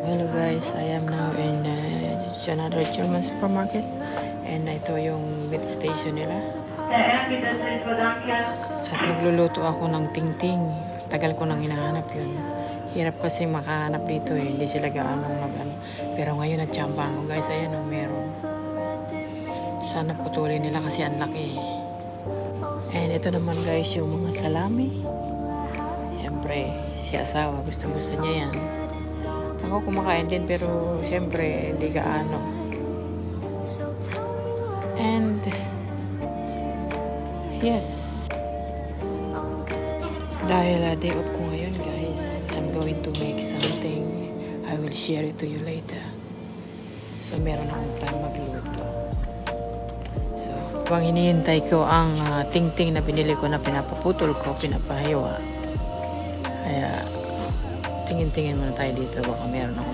Hello guys, I am now in another German supermarket and ito yung meat station nila at magluluto ako ng tingting. Tagal ko nang hinahanap yun. Hirap kasi makahanap dito hindi sila gaano mag-ano. Pero ngayon natsyamba ako guys, ayan meron. Sana putulin nila kasi ang laki. And ito naman guys yung mga salami. Siyempre, si asawa gusto niya yan. Ako kumakain din pero siyempre hindi gaano. And yes, dahil day off ko ngayon guys, I'm going to make something. I will share it to you later. So meron akong time magluto. So habang hinihintay ko ang tingting na binili ko na pinapaputol ko, pinapahiwa. Kaya tingin-tingin muna tayo dito, baka meron akong